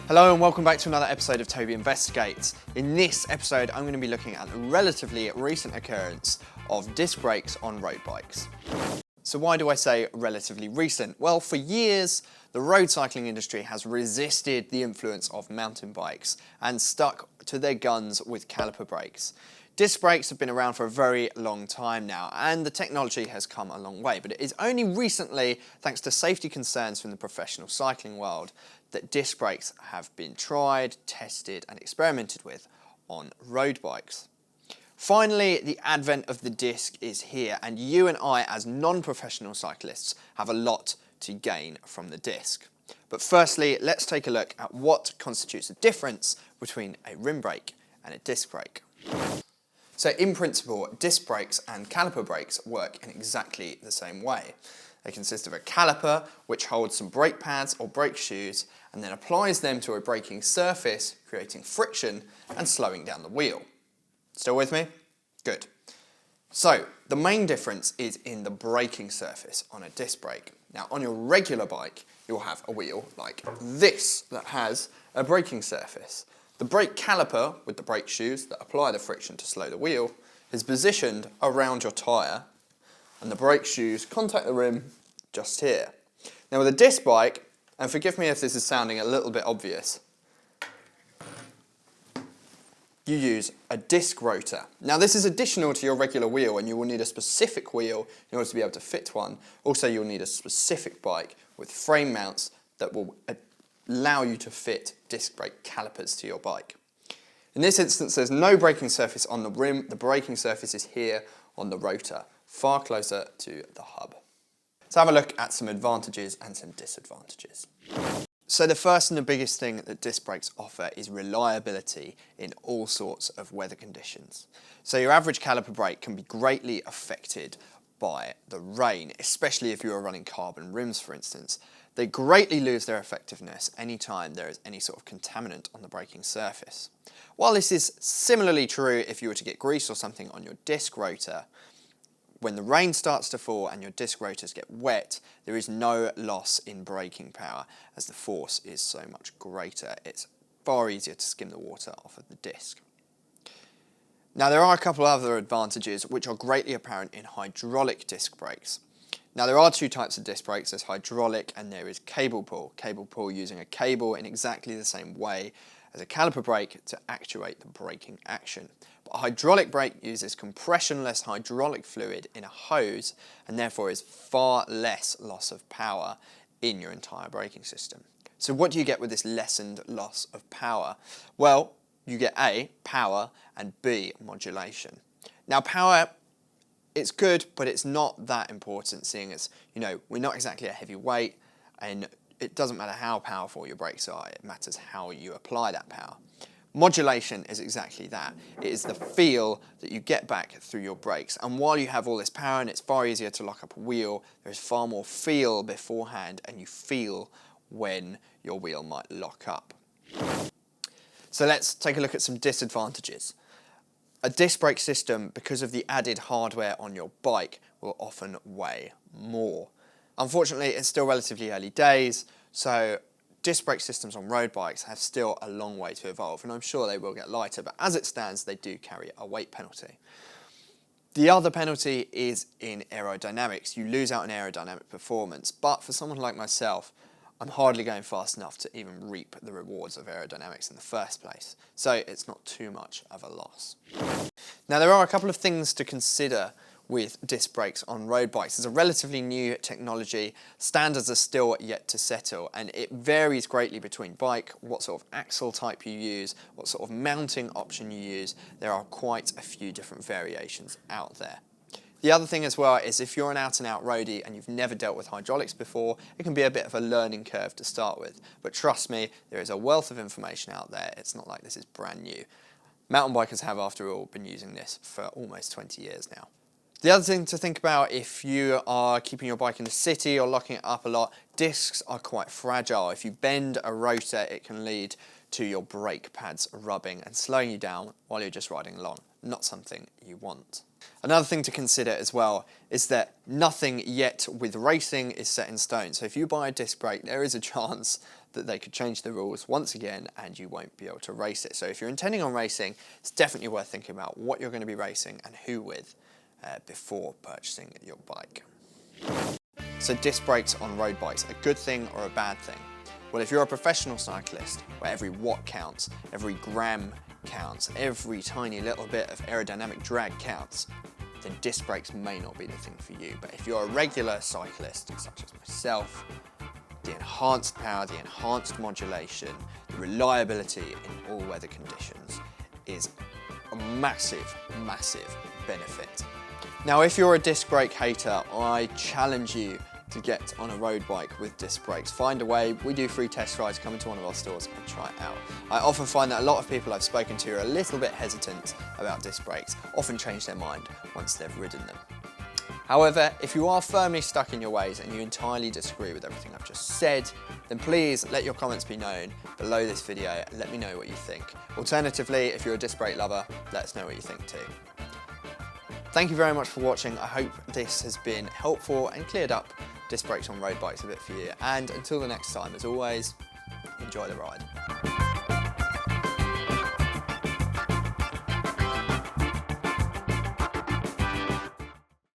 Hello and welcome back to another episode of Toby Investigates. In this episode, I'm going to be looking at the relatively recent occurrence of disc brakes on road bikes. So why do I say relatively recent? Well, for years, the road cycling industry has resisted the influence of mountain bikes and stuck to their guns with caliper brakes. Disc brakes have been around for a very long time now, and the technology has come a long way, but it is only recently, thanks to safety concerns from the professional cycling world, that disc brakes have been tried, tested and experimented with on road bikes. Finally, the advent of the disc is here, and you and I as non-professional cyclists have a lot to gain from the disc. But firstly, let's take a look at what constitutes the difference between a rim brake and a disc brake. So in principle, disc brakes and caliper brakes work in exactly the same way. They consist of a caliper which holds some brake pads or brake shoes and then applies them to a braking surface, creating friction and slowing down the wheel. Still with me? Good. So the main difference is in the braking surface on a disc brake. Now on your regular bike, you'll have a wheel like this that has a braking surface. The brake caliper with the brake shoes that apply the friction to slow the wheel is positioned around your tyre, and the brake shoes contact the rim just here. Now with a disc bike, and forgive me if this is sounding a little bit obvious, you use a disc rotor. Now this is additional to your regular wheel, and you will need a specific wheel in order to be able to fit one. Also you'll need a specific bike with frame mounts that will allow you to fit disc brake calipers to your bike. In this instance there's no braking surface on the rim, the braking surface is here on the rotor, far closer to the hub. Let's have a look at some advantages and some disadvantages. So the first and the biggest thing that disc brakes offer is reliability in all sorts of weather conditions. So your average caliper brake can be greatly affected by the rain, especially if you are running carbon rims, for instance. They greatly lose their effectiveness anytime there is any sort of contaminant on the braking surface. While this is similarly true if you were to get grease or something on your disc rotor, when the rain starts to fall and your disc rotors get wet, there is no loss in braking power as the force is so much greater. It's far easier to skim the water off of the disc. Now there are a couple other advantages which are greatly apparent in hydraulic disc brakes. Now there are two types of disc brakes, there's hydraulic and there is cable pull. Cable pull using a cable in exactly the same way as a caliper brake to actuate the braking action. But a hydraulic brake uses compressionless hydraulic fluid in a hose and therefore is far less loss of power in your entire braking system. So what do you get with this lessened loss of power? Well, you get A, power, and B, modulation. Now power, it's good, but it's not that important, seeing as, we're not exactly a heavy weight, and it doesn't matter how powerful your brakes are, it matters how you apply that power. Modulation is exactly that. It is the feel that you get back through your brakes. And while you have all this power and it's far easier to lock up a wheel, there is far more feel beforehand, and you feel when your wheel might lock up. So let's take a look at some disadvantages. A disc brake system, because of the added hardware on your bike, will often weigh more. Unfortunately, it's still relatively early days, so disc brake systems on road bikes have still a long way to evolve, and I'm sure they will get lighter, but as it stands, they do carry a weight penalty. The other penalty is in aerodynamics. You lose out on aerodynamic performance, but for someone like myself, I'm hardly going fast enough to even reap the rewards of aerodynamics in the first place, so it's not too much of a loss. Now there are a couple of things to consider with disc brakes on road bikes. It's a relatively new technology, standards are still yet to settle, and it varies greatly between bike, what sort of axle type you use, what sort of mounting option you use. There are quite a few different variations out there. The other thing as well is if you're an out-and-out roadie and you've never dealt with hydraulics before, it can be a bit of a learning curve to start with. But trust me, there is a wealth of information out there. It's not like this is brand new. Mountain bikers have, after all, been using this for almost 20 years now. The other thing to think about if you are keeping your bike in the city or locking it up a lot, discs are quite fragile. If you bend a rotor, it can lead to your brake pads rubbing and slowing you down while you're just riding along. Not something you want. Another thing to consider as well is that nothing yet with racing is set in stone. So if you buy a disc brake, there is a chance that they could change the rules once again and you won't be able to race it. So if you're intending on racing, it's definitely worth thinking about what you're going to be racing and who with before purchasing your bike. So disc brakes on road bikes, a good thing or a bad thing? Well, if you're a professional cyclist where every watt counts, every gram counts, every tiny little bit of aerodynamic drag counts, then disc brakes may not be the thing for you. But if you're a regular cyclist, such as myself, the enhanced power, the enhanced modulation, the reliability in all weather conditions is a massive, massive benefit. Now, if you're a disc brake hater, I challenge you to get on a road bike with disc brakes. Find a way. We do free test rides. Come into one of our stores and try it out. I often find that a lot of people I've spoken to are a little bit hesitant about disc brakes, often change their mind once they've ridden them. However, if you are firmly stuck in your ways and you entirely disagree with everything I've just said, then please let your comments be known below this video and let me know what you think. Alternatively, if you're a disc brake lover, let us know what you think too. Thank you very much for watching. I hope this has been helpful and cleared up disc brakes on road bikes a bit for you. And until the next time, as always, enjoy the ride.